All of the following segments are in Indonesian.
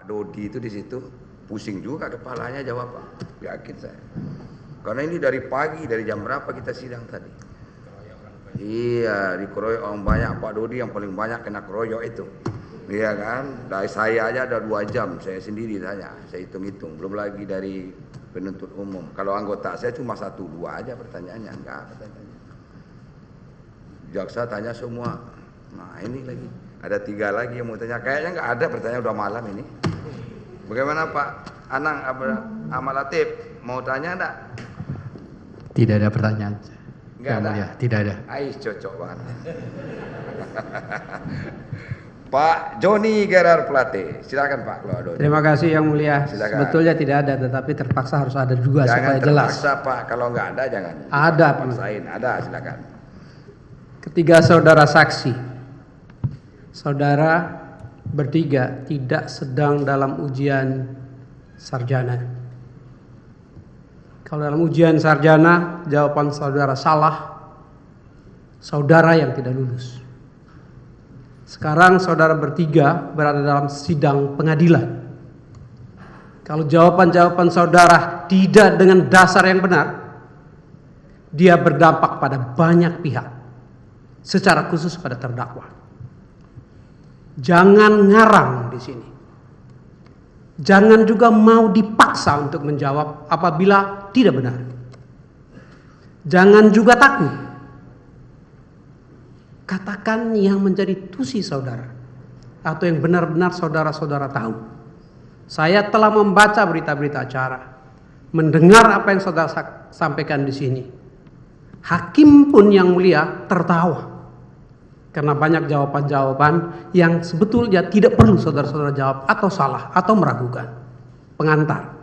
Pak Dodi itu di situ pusing juga kepalanya jawab Pak, yakin saya. Karena ini dari pagi, dari jam berapa kita sidang tadi? Iya, dikeroyok orang banyak. Pak Dodi yang paling banyak kena keroyok itu. Iya kan? Dari saya aja ada 2 jam, saya sendiri tanya, saya hitung-hitung. Belum lagi dari penuntut umum. Kalau anggota saya cuma 1-2 aja pertanyaannya, enggak pertanyaannya. Jaksa tanya semua. Nah ini lagi, ada 3 lagi yang mau tanya. Kayaknya enggak ada pertanyaan, udah malam ini. Bagaimana Pak Anang Amal Latif, mau tanya enggak? Tidak ada pertanyaan. Enggak ada? Ya, tidak ada. Ais cocok banget. Pak Joni Gerard Plate, silakan Pak kalau ada. Terima kasih Yang Mulia. Silakan. Sebetulnya tidak ada, tetapi terpaksa harus ada juga Jangan supaya jelas. terpaksa Pak, kalau nggak ada jangan. Ada, Pak. Paksain, ada silakan. Ketiga saudara saksi, saudara bertiga tidak sedang dalam ujian sarjana. Kalau dalam ujian sarjana, jawaban saudara salah, saudara yang tidak lulus. Sekarang saudara bertiga berada dalam sidang pengadilan. Kalau jawaban-jawaban saudara tidak dengan dasar yang benar, dia berdampak pada banyak pihak, secara khusus pada terdakwa. Jangan ngarang di sini. Jangan juga mau dipaksa untuk menjawab apabila tidak benar. Jangan juga takut. Katakan yang menjadi tusi saudara atau yang benar-benar saudara-saudara tahu. Saya telah membaca berita-berita acara, mendengar apa yang saudara sampaikan di sini. Hakim pun yang mulia tertawa karena banyak jawaban-jawaban yang sebetulnya tidak perlu saudara-saudara jawab atau salah atau meragukan. Pengantar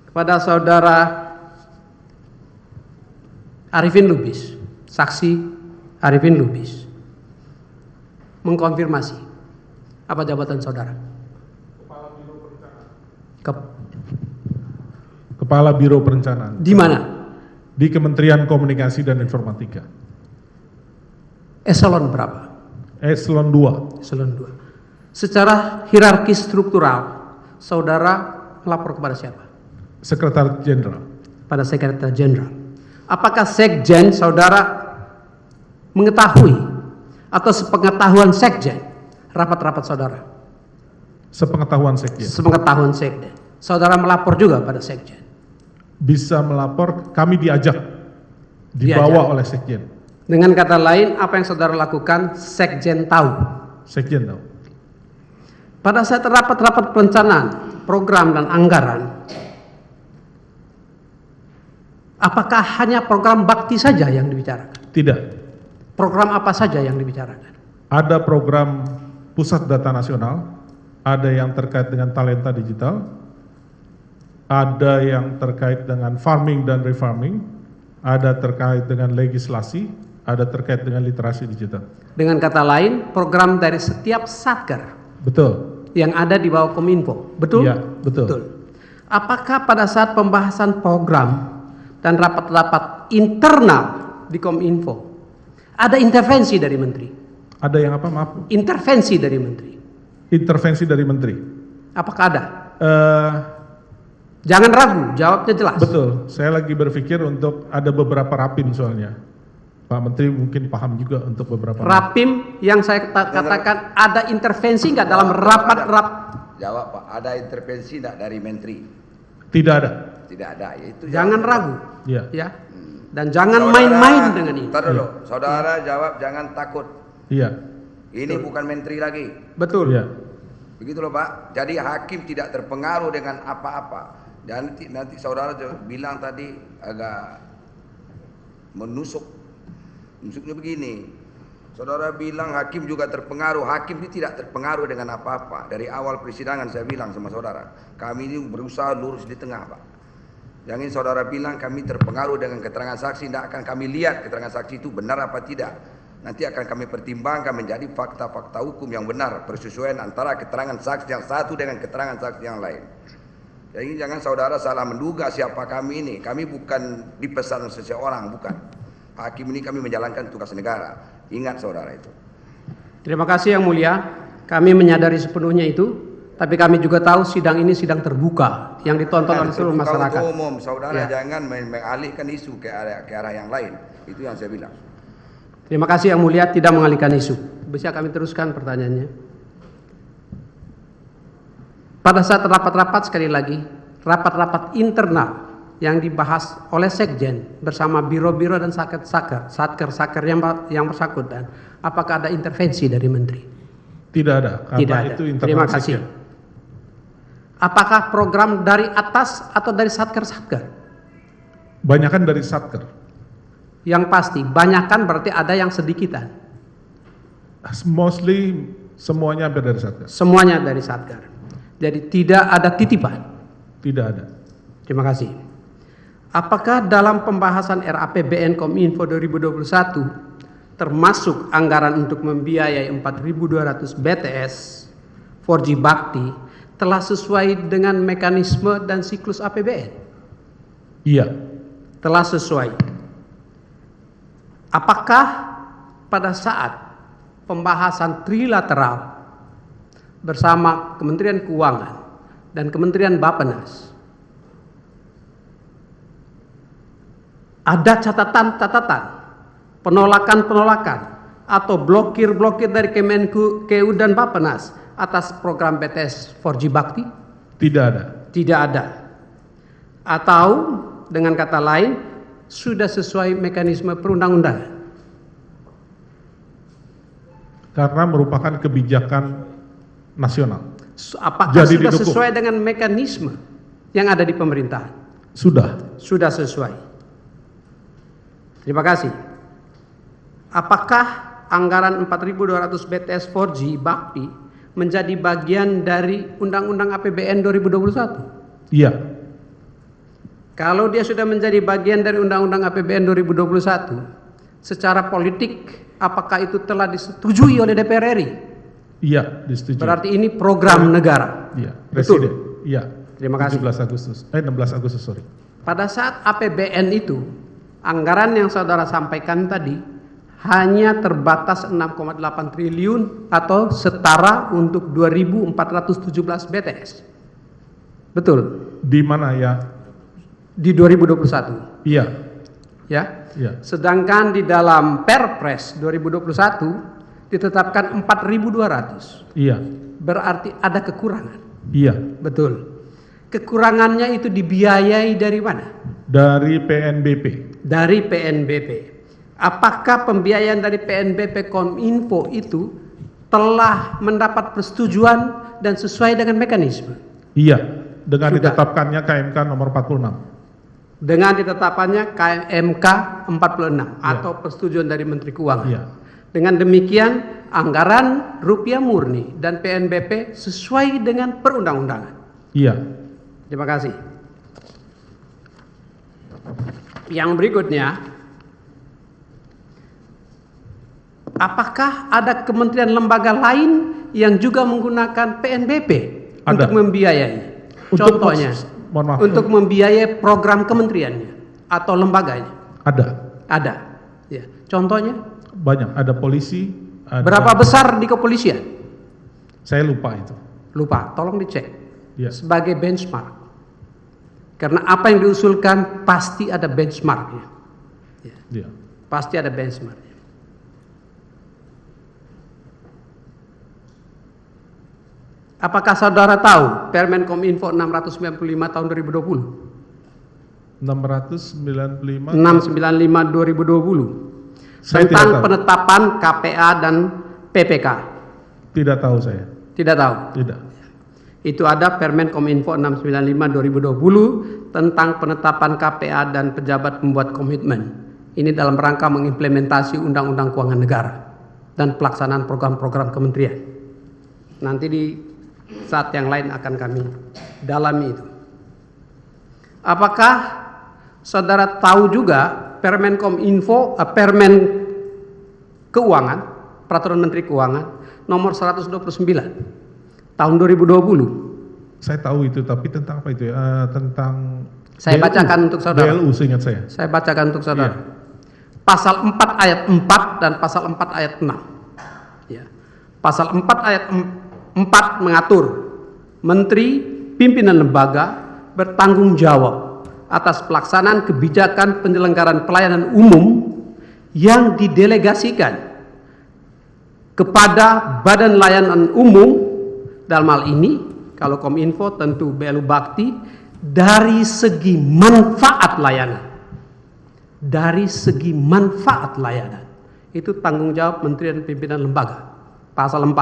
kepada saudara Arifin Lubis, saksi Arifin Lubis, mengkonfirmasi apa jabatan saudara? Kepala Biro Perencanaan. Di mana? Di Kementerian Komunikasi dan Informatika. Eselon berapa? Eselon 2. Eselon 2. Secara hierarki struktural, saudara melapor kepada siapa? Sekretaris Jenderal. Pada Sekretaris Jenderal. Apakah Sekjen saudara mengetahui atau sepengetahuan Sekjen rapat-rapat saudara? Sepengetahuan Sekjen. Sepengetahuan Sekjen. Saudara melapor juga pada Sekjen? Bisa melapor, kami diajak. Dibawa oleh Sekjen. Dengan kata lain, apa yang saudara lakukan Sekjen tahu? Sekjen tahu. Pada saat rapat-rapat perencanaan, program dan anggaran, apakah hanya program bakti saja yang dibicarakan? Tidak. Program apa saja yang dibicarakan? Ada program Pusat Data Nasional, ada yang terkait dengan talenta digital, ada yang terkait dengan farming dan refarming, ada terkait dengan legislasi, ada terkait dengan literasi digital. Dengan kata lain, program dari setiap satker Betul. yang ada di bawah Kominfo, betul? Iya, betul. Apakah pada saat pembahasan program dan rapat-rapat internal di Kominfo ada intervensi dari menteri? Ada yang apa, maaf? Intervensi dari menteri. Intervensi dari menteri. Apakah ada? Jangan ragu, jawabnya jelas. Betul, saya lagi berpikir untuk ada beberapa rapim soalnya. Pak Menteri mungkin paham juga untuk beberapa rapim yang saya katakan ada intervensi nggak dalam rapat? Jawab Pak, ada intervensi nggak dari menteri? Tidak ada. Tidak ada, ya itu. Jangan ragu. Iya. Ya. Dan jangan main-main dengan ini. Ntar dulu, saudara jawab jangan takut. Iya. Ini bukan menteri lagi. Betul. Iya. Begitu loh Pak. Jadi hakim tidak terpengaruh dengan apa-apa. Dan nanti saudara bilang tadi agak menusuk. Nusuknya begini. Saudara bilang hakim juga terpengaruh. Hakim ini tidak terpengaruh dengan apa-apa. Dari awal persidangan saya bilang sama saudara, kami ini berusaha lurus di tengah Pak. Jangan saudara bilang kami terpengaruh dengan keterangan saksi. Tidak akan kami lihat keterangan saksi itu benar apa tidak. Nanti akan kami pertimbangkan menjadi fakta-fakta hukum yang benar, persesuaian antara keterangan saksi yang satu dengan keterangan saksi yang lain. Jadi jangan saudara salah menduga siapa kami ini. Kami bukan dipesan seseorang, bukan. Hakim ini kami menjalankan tugas negara. Ingat saudara itu. Terima kasih Yang Mulia. Kami menyadari sepenuhnya itu. Tapi kami juga tahu sidang ini sidang terbuka yang ditonton oleh seluruh masyarakat. Untuk umum, saudara Ya. jangan mengalihkan isu ke arah yang lain. Itu yang saya bilang. Terima kasih Yang Mulia, tidak mengalihkan isu. Bisa kami teruskan pertanyaannya. Pada saat rapat-rapat, sekali lagi, rapat-rapat internal yang dibahas oleh Sekjen bersama biro-biro dan satker yang bersangkutan, apakah ada intervensi dari Menteri? Tidak ada, karena Tidak ada. itu internal Terima kasih. Sekjen. Apakah program dari atas atau dari satker-satker? Banyakan dari Satker. Yang pasti, banyakan berarti ada yang sedikitan. Mostly semuanya hampir dari Satker. Semuanya dari satker. Jadi tidak ada titipan. Tidak ada. Terima kasih. Apakah dalam pembahasan RAPBN Kominfo 2021 termasuk anggaran untuk membiayai 4.200 BTS 4G Bakti telah sesuai dengan mekanisme dan siklus APBN? Iya. Telah sesuai. Apakah pada saat pembahasan trilateral bersama Kementerian Keuangan dan Kementerian Bappenas ada catatan-catatan, penolakan-penolakan atau blokir-blokir dari Kemenku dan Bappenas atas program BTS 4G Bakti? Tidak ada. Tidak ada. Atau dengan kata lain, sudah sesuai mekanisme perundang-undangan? Karena merupakan kebijakan nasional. Apakah Jadi sudah didukung. sesuai dengan mekanisme yang ada di pemerintahan? Sudah. Sudah sesuai. Terima kasih. Apakah anggaran 4.200 BTS 4G Bakti menjadi bagian dari Undang-Undang APBN 2021? Iya. Kalau dia sudah menjadi bagian dari Undang-Undang APBN 2021, secara politik apakah itu telah disetujui oleh DPR RI? Iya, disetujui. Berarti ini program negara. Iya, Betul. Presiden. Iya. Terima kasih. 16 Agustus, sorry. Pada saat APBN itu, anggaran yang saudara sampaikan tadi hanya terbatas 6,8 triliun atau setara untuk 2.417 BTS. Betul? Di mana ya? Di 2021. Iya. Ya. Iya. Sedangkan di dalam Perpres 2021 ditetapkan 4.200. Iya. Berarti ada kekurangan. Iya. Betul. Kekurangannya itu dibiayai dari mana? Dari PNBP. Dari PNBP. Apakah pembiayaan dari PNBP Kominfo itu telah mendapat persetujuan dan sesuai dengan mekanisme? Iya. Dengan Sudah. ditetapkannya KMK nomor 46. Dengan ditetapkannya KMK 46 atau persetujuan dari Menteri Keuangan. Iya. Dengan demikian anggaran rupiah murni dan PNBP sesuai dengan perundang-undangan. Iya. Terima kasih. Yang berikutnya, apakah ada kementerian lembaga lain yang juga menggunakan PNBP Ada. untuk membiayai? Untuk Contohnya, mohon maaf. untuk membiayai program kementeriannya atau lembaganya? Ada. Ada. Ya. Contohnya, Banyak. Ada polisi. Ada, berapa besar di kepolisian? Saya lupa itu. Lupa, tolong dicek. Iya. Sebagai benchmark. Karena apa yang diusulkan pasti ada benchmarknya. Ya. Iya. Pasti ada benchmarknya. Apakah saudara tahu Permen Kominfo 695 tahun 2020? 695. 695 2020 Saya tidak tentang tahu. penetapan KPA dan PPK. Tidak tahu saya. Tidak tahu. Tidak. Itu ada Permen Kominfo 695 2020 tentang penetapan KPA dan pejabat pembuat komitmen. Ini dalam rangka mengimplementasi Undang-Undang Keuangan Negara dan pelaksanaan program-program kementerian. Nanti di saat yang lain akan kami dalami itu. Apakah saudara tahu juga Permen Kominfo, Permen Keuangan, Peraturan Menteri Keuangan nomor 129 tahun 2020? Saya tahu itu, tapi tentang apa itu ya? Tentang Saya BLU. bacakan untuk saudara. BLU seingat saya. Saya bacakan untuk saudara. Iya. Pasal 4 ayat 4 dan pasal 4 ayat 6. Ya. Pasal 4 ayat 4 mengatur Menteri, pimpinan lembaga bertanggung jawab atas pelaksanaan kebijakan penyelenggaraan pelayanan umum yang didelegasikan kepada Badan Layanan Umum, dalam hal ini kalau Kominfo tentu BLU Bakti, dari segi manfaat layanan. Dari segi manfaat layanan. Itu tanggung jawab Menteri dan Pimpinan Lembaga. Pasal 4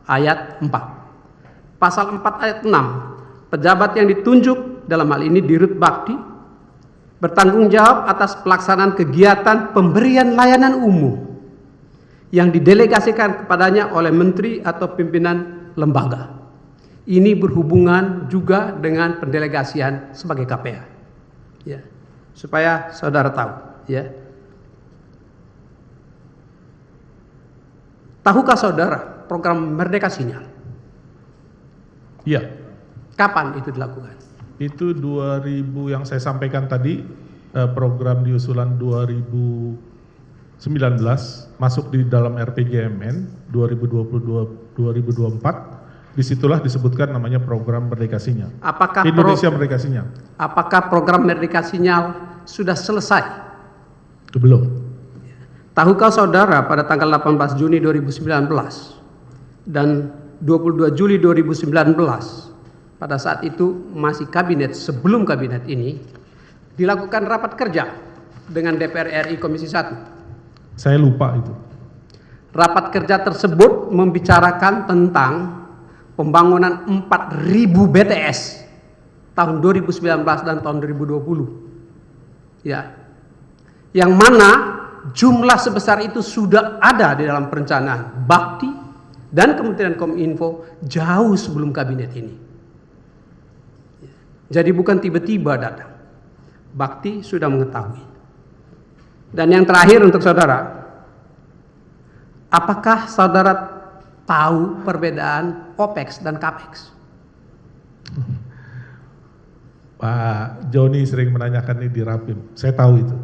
ayat 4. Pasal 4 ayat 6. Pejabat yang ditunjuk dalam hal ini Dirut Bakti bertanggung jawab atas pelaksanaan kegiatan pemberian layanan umum yang didelegasikan kepadanya oleh menteri atau pimpinan lembaga. Ini berhubungan juga dengan pendelegasian sebagai KPA. Ya, supaya saudara tahu, ya. Tahukah saudara program Merdeka Sinyal? Iya. Kapan itu dilakukan? Itu 2000 yang saya sampaikan tadi, program di usulan 2019 masuk di dalam RPJMN 2022-2024. Disitulah disebutkan namanya program Merdeka Sinyal. Apakah Indonesia Merdeka Sinyal. Apakah program Merdeka Sinyal sudah selesai? Belum. Tahukah saudara pada tanggal 18 Juni 2019 dan 22 Juli 2019, pada saat itu masih kabinet, sebelum kabinet ini, dilakukan rapat kerja dengan DPR RI Komisi 1. Saya lupa itu. Rapat kerja tersebut membicarakan tentang pembangunan 4.000 BTS tahun 2019 dan tahun 2020. Ya. Yang mana jumlah sebesar itu sudah ada di dalam perencanaan Bakti dan Kementerian Kominfo jauh sebelum kabinet ini. Jadi bukan tiba-tiba datang. Bakti sudah mengetahui. Dan yang terakhir untuk saudara, apakah saudara tahu perbedaan OPEX dan CAPEX? Pak Joni sering menanyakan ini di Rapim. Saya tahu itu.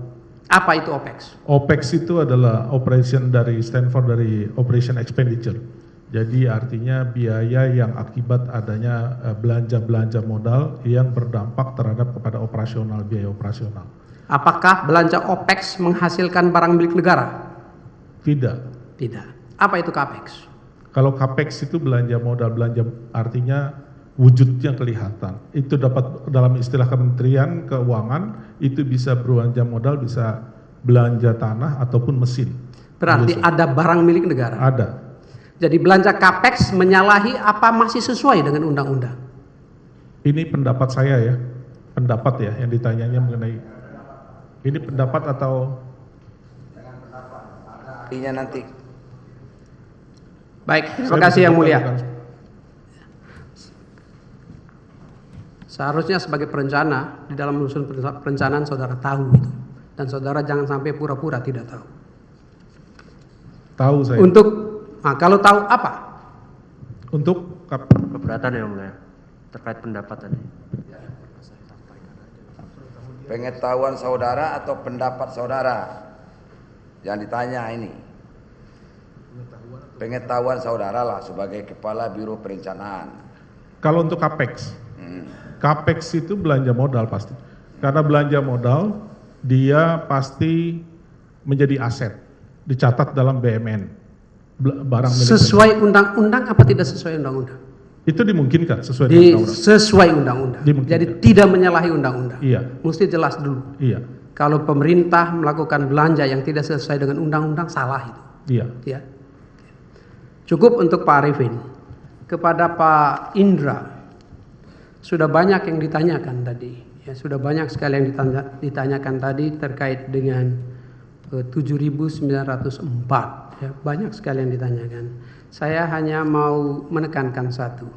Apa itu OPEX? OPEX itu adalah operation dari Stanford dari operation expenditure. Jadi artinya biaya yang akibat adanya belanja-belanja modal yang berdampak terhadap kepada operasional, biaya operasional. Apakah belanja OPEX menghasilkan barang milik negara? Tidak. Tidak. Apa itu CAPEX? Kalau CAPEX itu belanja modal, belanja artinya wujudnya kelihatan. Itu dapat dalam istilah Kementerian Keuangan itu bisa belanja modal, bisa belanja tanah ataupun mesin. Berarti ada barang milik negara. Ada. Jadi belanja CAPEX menyalahi apa masih sesuai dengan undang-undang? Ini pendapat saya ya, pendapat ya yang ditanyanya mengenai ini pendapat atau Artinya nanti. Baik, terima kasih yang mulia. Seharusnya sebagai perencana di dalam menyusun perencanaan saudara tahu itu, dan saudara jangan sampai pura-pura tidak tahu. Tahu saya. Kalau tahu apa? Untuk Keberatan yang mulia terkait pendapat tadi. Pengetahuan saudara atau pendapat saudara yang ditanya ini. Pengetahuan saudara lah sebagai kepala Biro Perencanaan. kalau untuk CAPEX, CAPEX itu belanja modal pasti. Karena belanja modal dia pasti menjadi aset, dicatat dalam BMN. Barang milik Sesuai undang-undang apa tidak sesuai undang-undang? itu dimungkinkan sesuai dengan undang-undang. Sesuai undang-undang. Jadi tidak menyalahi undang-undang. Iya. Mesti jelas dulu. Iya. Kalau pemerintah melakukan belanja yang tidak sesuai dengan undang-undang, salah itu. Iya. Ya. Cukup untuk Pak Arifin. Kepada Pak Indra, sudah banyak yang ditanyakan tadi. Ya, sudah banyak sekali yang ditanyakan tadi terkait dengan 7.904. Ya, banyak sekali yang ditanyakan. Saya hanya mau menekankan satu.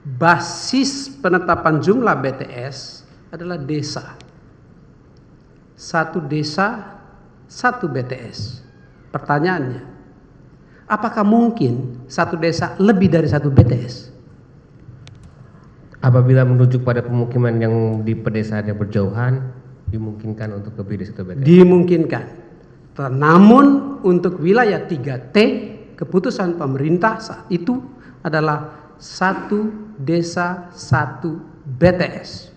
Basis penetapan jumlah BTS adalah desa. Satu desa, satu BTS. Pertanyaannya, apakah mungkin satu desa lebih dari satu BTS? Apabila merujuk pada pemukiman yang di pedesaan yang berjauhan, dimungkinkan untuk lebih dari satu BTS. Dimungkinkan. Namun untuk wilayah 3T, keputusan pemerintah saat itu adalah satu desa satu BTS.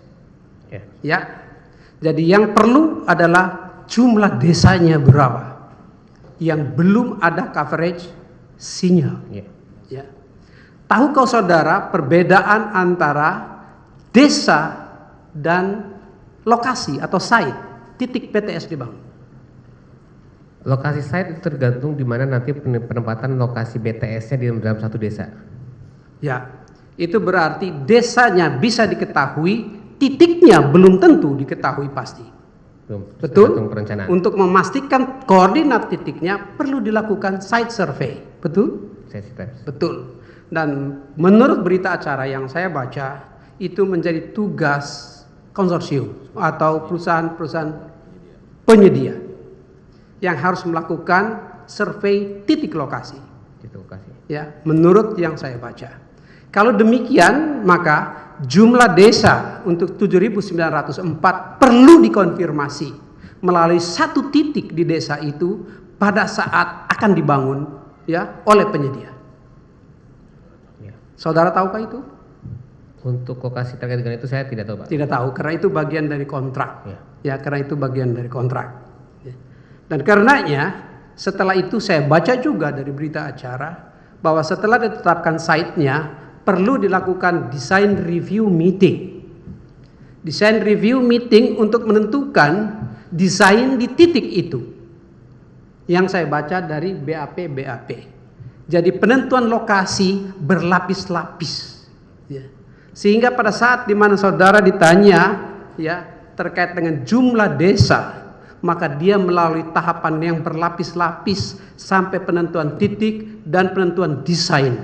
Ya. Jadi yang perlu adalah jumlah desanya berapa. Yang belum ada coverage sinyal. Ya. Tahukah saudara perbedaan antara desa dan lokasi atau site titik BTS dibangun? Lokasi site itu tergantung di mana nanti penempatan lokasi BTS-nya di dalam satu desa. Ya, itu berarti desanya bisa diketahui, titiknya belum tentu diketahui pasti. Betul? Perencanaan. Untuk memastikan koordinat titiknya perlu dilakukan site survey. Betul? Betul. Dan menurut berita acara yang saya baca, itu menjadi tugas konsorsium atau perusahaan-perusahaan penyedia yang harus melakukan survei titik lokasi. Ya, menurut yang saya baca. Kalau demikian, maka jumlah desa untuk 7.904 perlu dikonfirmasi melalui satu titik di desa itu pada saat akan dibangun ya oleh penyedia. Saudara tahukah itu? Untuk lokasi terkait dengan itu saya tidak tahu, Pak. Tidak tahu, karena itu bagian dari kontrak. Ya, karena itu bagian dari kontrak. Dan karenanya setelah itu saya baca juga dari berita acara bahwa setelah ditetapkan site-nya perlu dilakukan design review meeting. Design review meeting untuk menentukan desain di titik itu. Yang saya baca dari BAP. Jadi penentuan lokasi berlapis-lapis. Ya. Sehingga pada saat di mana saudara ditanya ya terkait dengan jumlah desa, maka dia melalui tahapan yang berlapis-lapis sampai penentuan titik dan penentuan desain.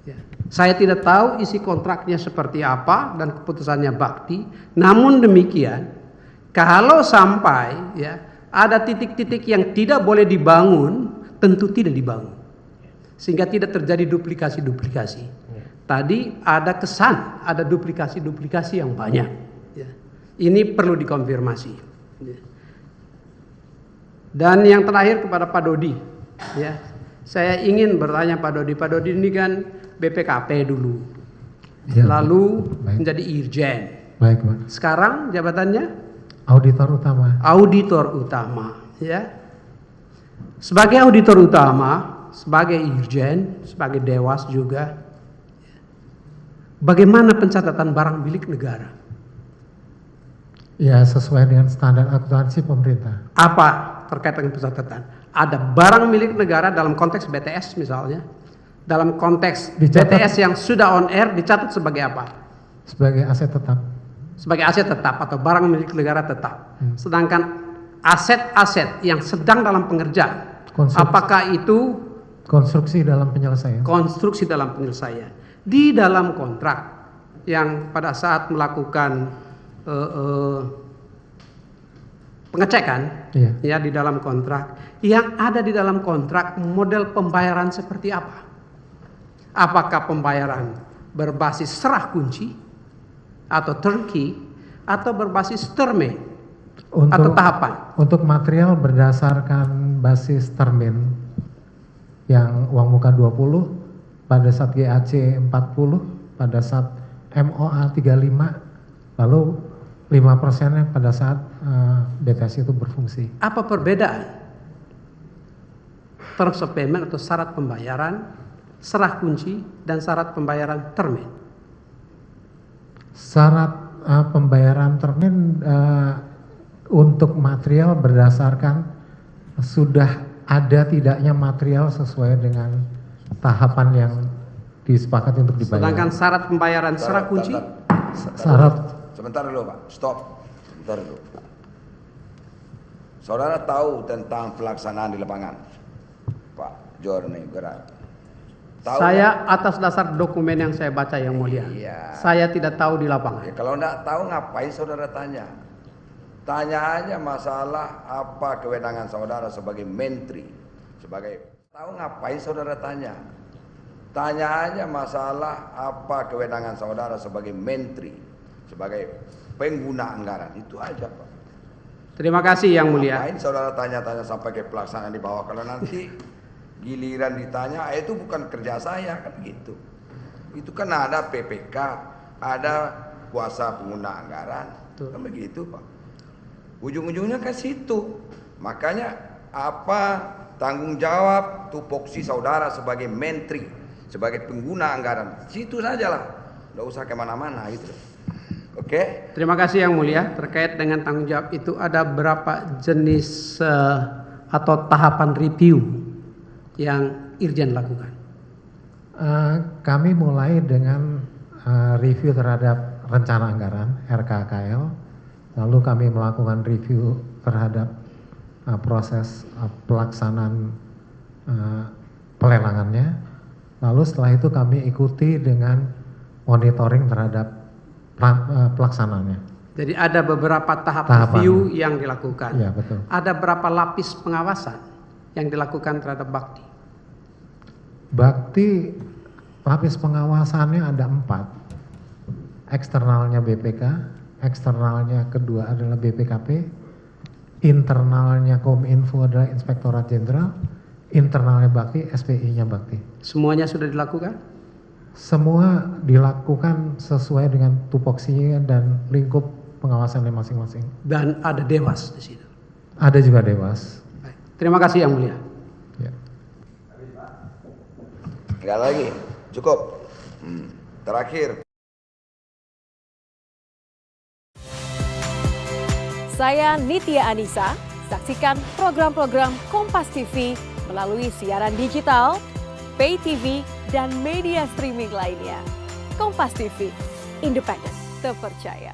Ya. Saya tidak tahu isi kontraknya seperti apa dan keputusannya Bakti. Namun demikian, kalau sampai ya ada titik-titik yang tidak boleh dibangun, tentu tidak dibangun. Sehingga tidak terjadi duplikasi-duplikasi. Tadi ada kesan, ada duplikasi-duplikasi yang banyak. Ya. Ini perlu dikonfirmasi. Ya. Dan yang terakhir kepada Pak Dodi. Ya. Saya ingin bertanya Pak Dodi. Pak Dodi ini kan BPKP dulu. Ya, lalu menjadi Irjen. Baik, Pak. Sekarang jabatannya? Auditor utama. Auditor utama. Ya. Sebagai auditor utama, sebagai Irjen, sebagai Dewas juga, bagaimana pencatatan barang milik negara? Ya, sesuai dengan standar akuntansi pemerintah. Apa terkait dengan pencatatan? Ada barang milik negara dalam konteks BTS misalnya, dalam konteks BTS yang sudah on air dicatat sebagai apa? Sebagai aset tetap. Sebagai aset tetap atau barang milik negara tetap. Sedangkan aset-aset yang sedang dalam pengerjaan, apakah itu konstruksi dalam penyelesaian? Konstruksi dalam penyelesaian. Di dalam kontrak yang pada saat melakukan pengecekan, ya di dalam kontrak, yang ada di dalam kontrak model pembayaran seperti apa? Apakah pembayaran berbasis serah kunci atau turnkey atau berbasis termin atau tahapan? Untuk material berdasarkan basis termin yang uang muka 20, pada saat GAC 40, pada saat MOA 35, lalu 5%-nya pada saat BTS itu berfungsi. Apa perbedaan terms of payment atau syarat pembayaran, serah kunci dan syarat pembayaran termin? Syarat pembayaran termin untuk material berdasarkan sudah ada tidaknya material sesuai dengan tahapan yang disepakati untuk dibayar. Sedangkan syarat pembayaran serah kunci? Syarat. Sebentar dulu Pak, stop. Sebentar dulu. Saudara tahu tentang pelaksanaan di lapangan, Pak Jorni Gerak? Tahu saya kan? Atas dasar dokumen yang saya baca yang mulia. Iya. Saya tidak tahu di lapangan. Ya, kalau enggak tahu ngapain saudara tanya? Tanya aja masalah apa kewenangan saudara sebagai menteri, tahu ngapain saudara tanya? Tanya aja masalah apa kewenangan saudara sebagai menteri, sebagai pengguna anggaran, itu aja Pak. Terima kasih yang mulia. Ngapain saudara tanya-tanya sampai ke pelaksanaan di bawah? Kalau nanti giliran ditanya, itu bukan kerja saya kan gitu. Itu kan ada PPK, ada kuasa pengguna anggaran. Betul. Kan begitu, Pak. Ujung-ujungnya ke situ. Makanya apa tanggung jawab tupoksi saudara sebagai menteri, sebagai pengguna anggaran. Situ sajalah. Nggak usah kemana-mana gitu. Oke? Terima kasih Yang Mulia. Terkait dengan tanggung jawab itu ada berapa jenis atau tahapan review yang Irjen lakukan? Kami mulai dengan review terhadap rencana anggaran RKKL, lalu kami melakukan review terhadap proses pelaksanaan pelelangannya, lalu setelah itu kami ikuti dengan monitoring terhadap pelaksanaannya. Jadi ada beberapa tahap Tahapan. review yang dilakukan. Iya, betul. Ada berapa lapis pengawasan yang dilakukan terhadap Bakti? Bakti lapis pengawasannya ada 4. Eksternalnya BPK, eksternalnya kedua adalah BPKP, internalnya Kominfo adalah Inspektorat Jenderal, internalnya Bakti, SPI-nya Bakti. Semuanya sudah dilakukan? Semua dilakukan sesuai dengan tupoksinya dan lingkup pengawasannya masing-masing. Dan ada Dewas di situ. Ada juga Dewas. Baik. Terima kasih Yang Mulia. Ya. Enggak lagi. Cukup. Terakhir. Saya Nitya Anissa. Saksikan program-program Kompas TV melalui siaran digital, pay TV, dan media streaming lainnya. Kompas TV, independen, terpercaya.